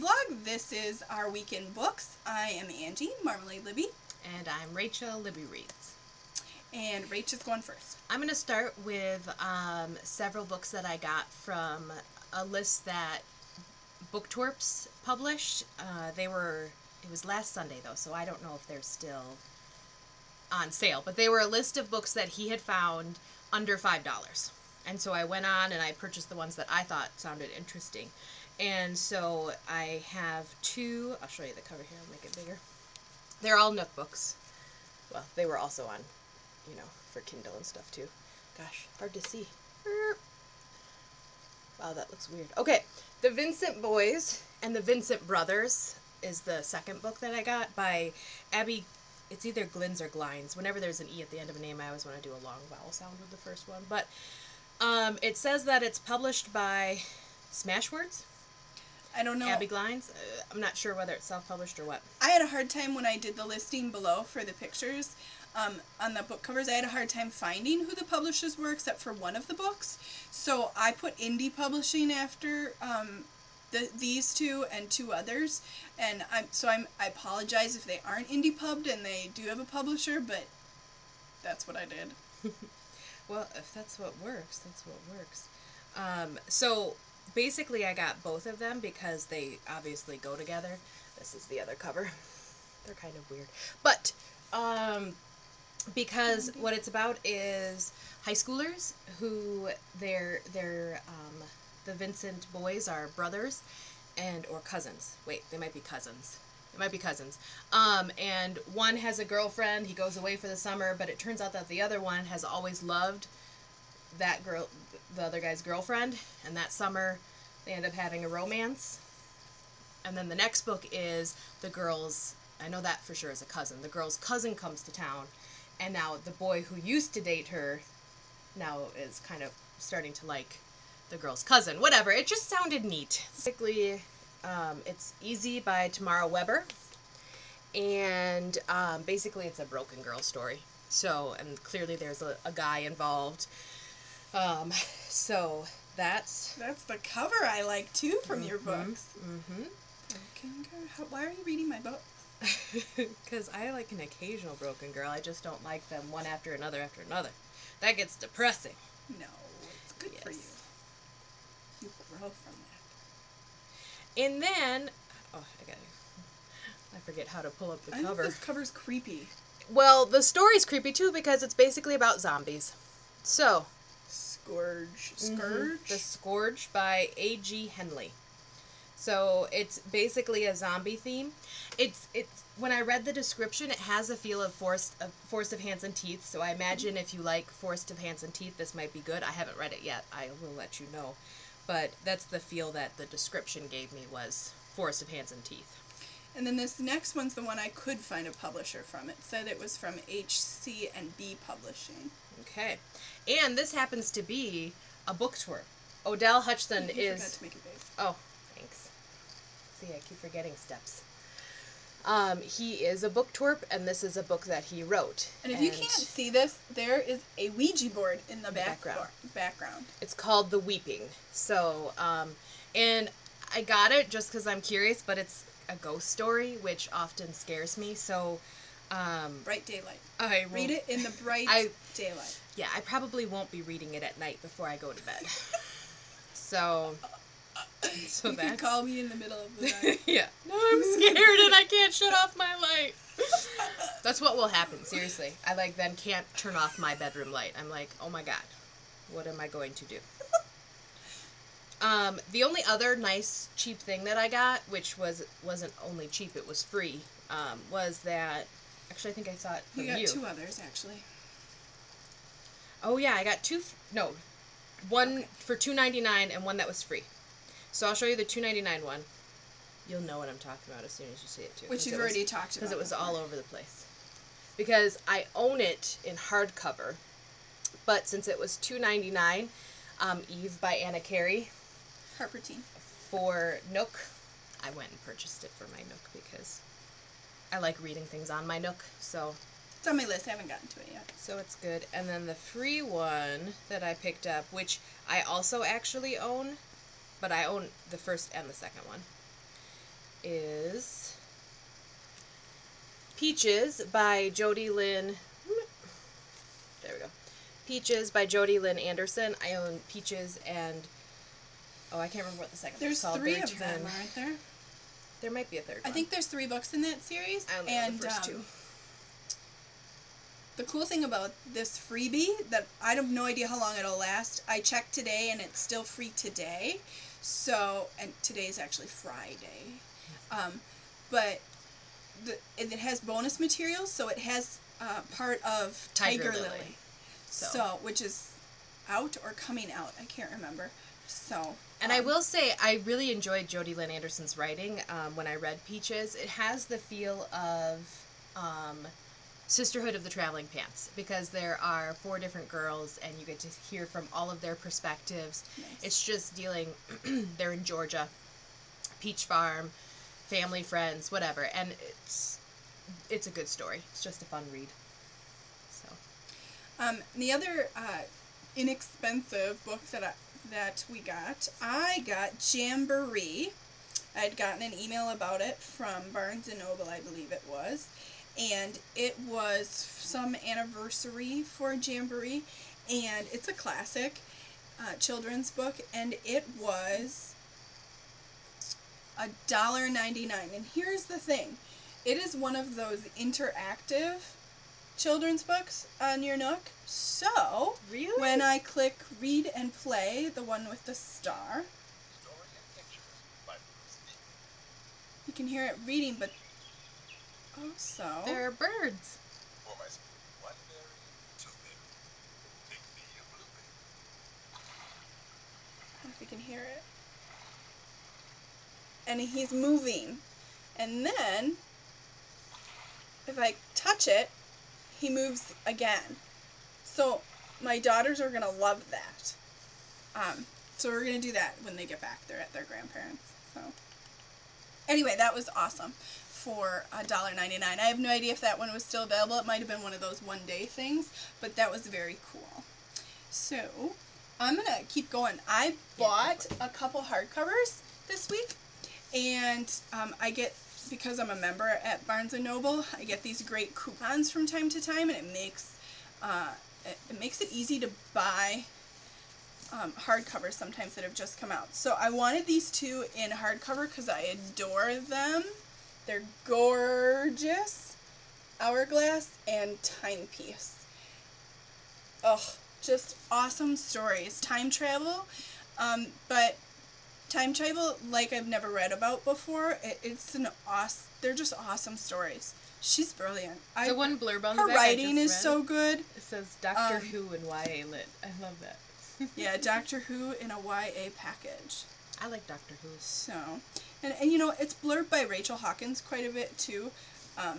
Vlog. This is our weekend books. I am Angie, Marmalade Libby. And I'm Rachel, Libby Reads. And Rach is going first. I'm going to start with several books that I got from a list that Booktorps published. It was last Sunday though, so I don't know if they're still on sale. But they were a list of books that he had found under $5. And so I went on and I purchased the ones that I thought sounded interesting. And so I have two, I'll show you the cover here, I'll make it bigger. They're all Nook books. Well, they were also on, for Kindle and stuff too. Gosh, hard to see. Wow, that looks weird. Okay, The Vincent Boys and the Vincent Brothers is the second book that I got by Abby. It's either Glines or Glines. Whenever there's an E at the end of a name, I always want to do a long vowel sound with the first one. But it says that it's published by Smashwords. I don't know. Abby Glines. I'm not sure whether it's self-published or what. I had a hard time when I did the listing below for the pictures. On the book covers, I had a hard time finding who the publishers were except for one of the books. So I put indie publishing after these two and two others. And I apologize if they aren't indie pubbed and they do have a publisher, but that's what I did. Well, if that's what works, that's what works. So basically I got both of them because they obviously go together. This is the other cover. They're kind of weird. But because what it's about is high schoolers who the Vincent boys are brothers or cousins. Wait, they might be cousins. It might be cousins. And one has a girlfriend. He goes away for the summer, but it turns out that the other one has always loved that girl, the other guy's girlfriend, and that summer they end up having a romance. And then the next book is the girl's, I know that for sure is a cousin. The girl's cousin comes to town, and now the boy who used to date her now is kind of starting to like the girl's cousin. Whatever, it just sounded neat. Basically, it's Easy by Tamara Weber, and basically it's a broken girl story. So, and clearly there's a guy involved. So that's the cover I like too from your books. Broken Girl. Why are you reading my book? Because I like an occasional broken girl. I just don't like them one after another after another. That gets depressing. No, it's good for you. You grow from that. And then, I forget how to pull up the cover. This cover's creepy. Well, the story's creepy too because it's basically about zombies. So, Scourge. The Scourge by A.G. Henley. So it's basically a zombie theme. It's when I read the description, it has a feel of Forest of Hands and Teeth. So I imagine if you like Forest of Hands and Teeth, this might be good. I haven't read it yet. I will let you know. But that's the feel that the description gave me was Forest of Hands and Teeth. And then this next one's the one I could find a publisher from. It said it was from HC&B Publishing. Okay. And this happens to be a book tour. Odell Hutchson forgot to make it big. Oh, thanks. See, I keep forgetting steps. He is a book twerp, and this is a book that he wrote. And if you can't see this, there is a Ouija board in the background. It's called The Weeping. So, and I got it just because I'm curious, but it's a ghost story, which often scares me. So, bright daylight. I read it in the bright daylight. Yeah, I probably won't be reading it at night before I go to bed. So you can call me in the middle of the night. Yeah. No, I'm scared and I can't shut off my light. That's what will happen, seriously. I then can't turn off my bedroom light. I'm like, oh my god, what am I going to do? The only other nice, cheap thing that I got, which wasn't only cheap, it was free, was that, actually I think I saw it from you. You got two others, actually. Oh yeah, I got one for $2.99 and one that was free. So I'll show you the $2.99 one. You'll know what I'm talking about as soon as you see it too. Which you've already talked about. Because it was all over the place. Because I own it in hardcover, but since it was $2.99, Eve by Anna Carey. Harper Teen. For Nook, I went and purchased it for my Nook because I like reading things on my Nook, so It's on my list. I haven't gotten to it yet. So it's good. And then the free one that I picked up, which I also actually own, but I own the first and the second one, is Peaches by Jody Lynn. There we go. Peaches by Jody Lynn Anderson. I own Peaches and I can't remember what the second one's called. There's 3 of them, aren't there? There might be a third one. I think there's 3 books in that series. I only own the first 2. The cool thing about this freebie, that I have no idea how long it'll last. I checked today and it's still free today. So, and today's actually Friday. But it has bonus materials, so it has part of Tiger Lily. So, which is out or coming out. I can't remember. So, and I will say, I really enjoyed Jody Lynn Anderson's writing when I read Peaches. It has the feel of Sisterhood of the Traveling Pants, because there are 4 different girls, and you get to hear from all of their perspectives. Nice. It's just dealing, they're in Georgia, peach farm, family, friends, whatever, and it's a good story. It's just a fun read. So, the other inexpensive book that we got, I got Jamboree. I had gotten an email about it from Barnes & Noble, I believe it was, and it was some anniversary for Jamboree, and it's a classic children's book, and it was $1.99. And here's the thing, it is one of those interactive children's books on your Nook. So, really? When I click read and play, the one with the star, you can hear it reading, but also there are birds. I don't know if you can hear it. And he's moving. And then, if I touch it, he moves again. So my daughters are going to love that. So we're going to do that when they get back. They're at their grandparents. So anyway, that was awesome for $1.99. I have no idea if that one was still available. It might have been one of those one-day things, but that was very cool. So I'm going to keep going. I bought a couple hardcovers this week, and I get, because I'm a member at Barnes & Noble, I get these great coupons from time to time, and it makes it easy to buy hardcovers sometimes that have just come out. So I wanted these 2 in hardcover because I adore them. They're gorgeous. Hourglass and Timepiece. Ugh, just awesome stories. Time travel, but time travel like I've never read about before. They're just awesome stories. She's brilliant. The one blurb on the her back writing is so good. It says Doctor Who and YA Lit. I love that. Yeah, Doctor Who in a YA package. I like Doctor Who. So, and you know, it's blurred by Rachel Hawkins quite a bit too,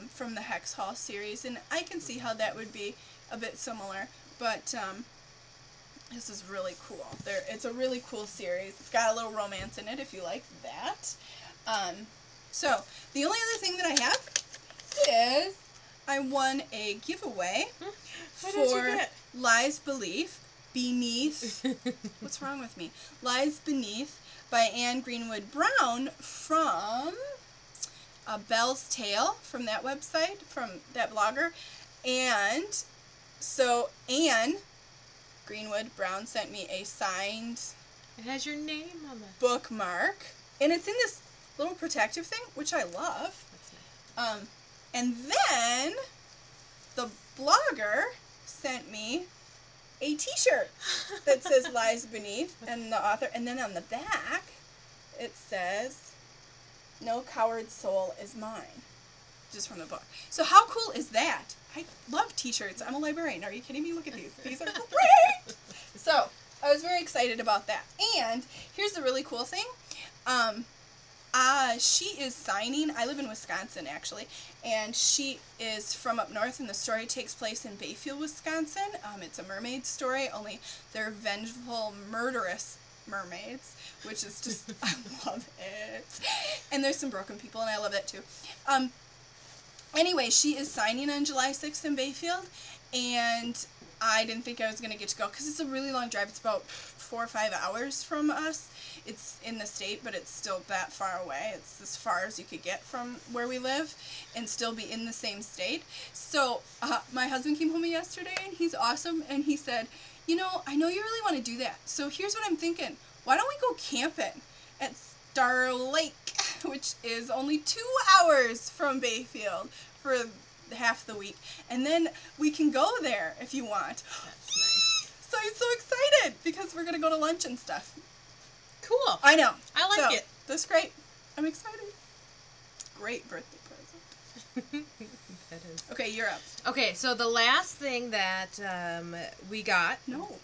from the Hex Hall series, and I can see how that would be a bit similar, but this is really cool. It's a really cool series. It's got a little romance in it if you like that. So, the only other thing that I have is I won a giveaway for Lies Beneath, what's wrong with me? Lies Beneath by Anne Greenwood Brown from Belle's Tale, from that website, from that blogger. And so Anne Greenwood Brown sent me a signed, it has your name on the bookmark, and it's in this little protective thing, which I love. That's nice. And then the blogger sent me a t-shirt that says Lies Beneath and the author, and then on the back it says No Coward Soul Is Mine, just from the book. So how cool is that? I love t-shirts. I'm a librarian. Are you kidding me? Look at these. These are great. So I was very excited about that. And here's the really cool thing. She is signing, I live in Wisconsin actually, and she is from up north, and the story takes place in Bayfield, Wisconsin. It's a mermaid story, only they're vengeful, murderous mermaids, which is just, I love it. And there's some broken people, and I love that too. Anyway, she is signing on July 6th in Bayfield, and I didn't think I was going to get to go because it's a really long drive. It's about 4 or 5 hours from us. It's in the state, but it's still that far away. It's as far as you could get from where we live and still be in the same state. So my husband came home yesterday, and he's awesome, and he said, you know, I know you really want to do that. So here's what I'm thinking. Why don't we go camping at Star Lake, which is only 2 hours from Bayfield for half the week, and then we can go there if you want. That's nice. So I'm so excited because we're gonna go to lunch and stuff. Cool. I know. I like it. That's great. I'm excited. Great birthday present. That is. Okay, you're up. Okay, so the last thing that we got. No.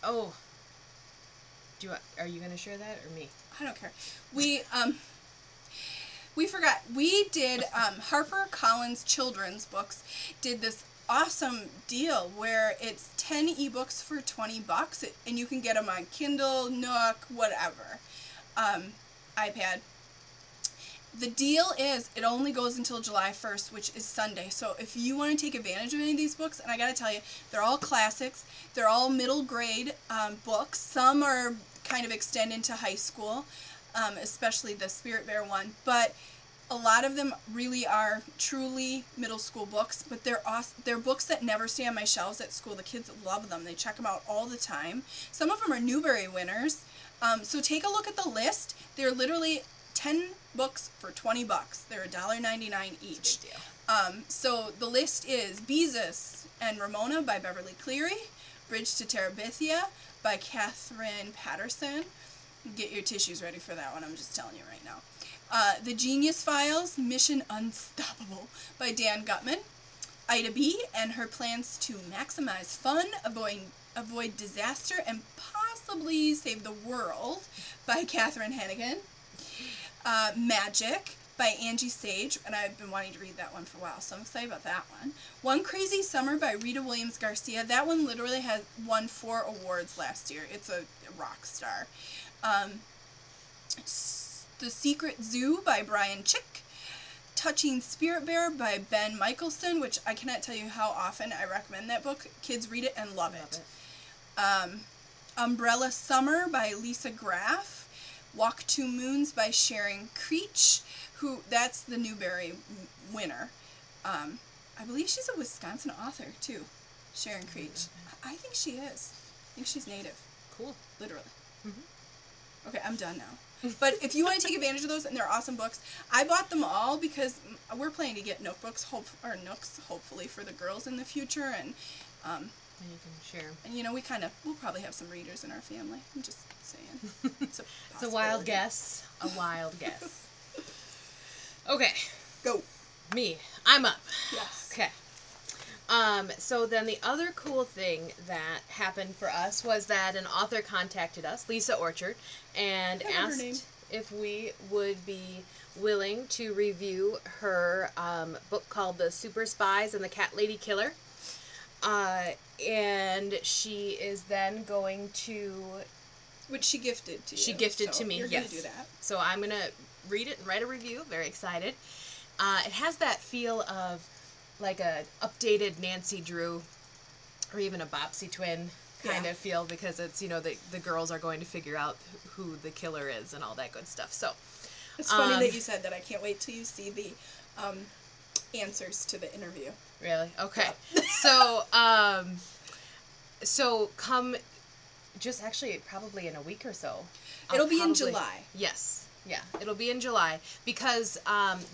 Oh. Are you gonna share that or me? I don't care. We forgot. We did HarperCollins Children's Books did this awesome deal where it's 10 ebooks for $20, and you can get them on Kindle, Nook, whatever, iPad. The deal is it only goes until July 1st, which is Sunday. So if you want to take advantage of any of these books, and I got to tell you, they're all classics. They're all middle grade books. Some are kind of extend into high school, especially the Spirit Bear one. But a lot of them really are truly middle school books. But they're books that never stay on my shelves at school. The kids love them. They check them out all the time. Some of them are Newbery winners. So take a look at the list. They're literally 10 books for $20. They're $1.99 each. Good deal. So the list is Beezus and Ramona by Beverly Cleary, Bridge to Terabithia by Catherine Patterson. Get your tissues ready for that one, I'm just telling you right now. The Genius Files, Mission Unstoppable by Dan Gutman. Ida B. and her plans to maximize fun, avoid disaster, and possibly save the world by Catherine Hennigan. Magic by Angie Sage, and I've been wanting to read that one for a while, so I'm excited about that one. One Crazy Summer by Rita Williams Garcia. That one literally has won 4 awards last year. It's a rock star. The Secret Zoo by Brian Chick. Touching Spirit Bear by Ben Michelson, which I cannot tell you how often I recommend that book. Kids read it and love it. Umbrella Summer by Lisa Graff. Walk Two Moons by Sharon Creech, that's the Newbery winner. I believe she's a Wisconsin author, too, Sharon Creech. I think she is. I think she's native. Cool. Literally. Mm-hmm. Okay, I'm done now. But if you want to take advantage of those, and they're awesome books, I bought them all because we're planning to get nooks, hopefully, for the girls in the future, and and you can share. And we'll probably have some readers in our family. I'm just saying. It's a wild guess. A wild guess. Okay. Go. Me. I'm up. Yes. Okay. So then the other cool thing that happened for us was that an author contacted us, Lisa Orchard, and asked if we would be willing to review her book called The Super Spies and the Cat Lady Killer. And she is then going to... Which she gifted to you. She gifted to me, you're yes. Gonna do that. So I'm going to read it and write a review. Very excited. It has that feel of like a updated Nancy Drew or even a Bopsy Twin kind of feel, because it's, the girls are going to figure out who the killer is and all that good stuff. So it's funny that you said that. I can't wait till you see the answers to the interview. Really? Okay. Yeah. So come just actually probably in a week or so. It'll be in July. Yes. Yeah, it'll be in July, because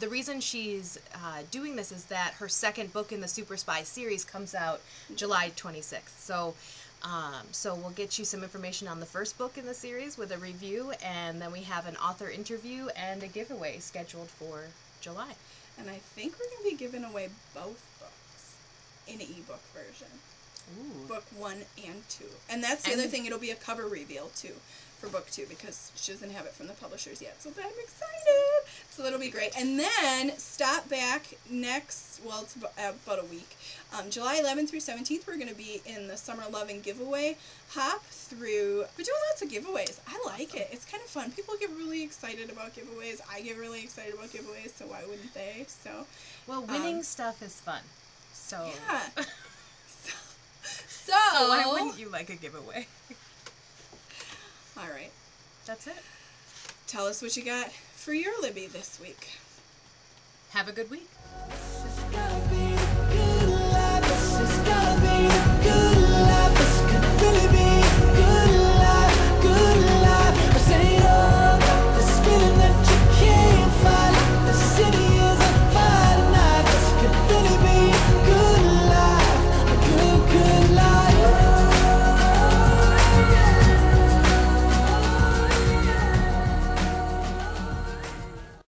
the reason she's doing this is that her second book in the Super Spy series comes out July 26th. So we'll get you some information on the first book in the series with a review, and then we have an author interview and a giveaway scheduled for July. And I think we're going to be giving away both books in an ebook version. Ooh. Book 1 and 2. And that's the other thing. It'll be a cover reveal, too, for book 2, because she doesn't have it from the publishers yet. So I'm excited. So that'll be great. And then stop back it's about a week. July 11th through 17th, we're going to be in the Summer Loving giveaway hop through. We're doing lots of giveaways. I like it. It's kind of fun. People get really excited about giveaways. I get really excited about giveaways, so why wouldn't they? So, well, winning stuff is fun. So yeah. So why wouldn't you like a giveaway? All right. That's it. Tell us what you got for your Libby this week. Have a good week. It's gotta be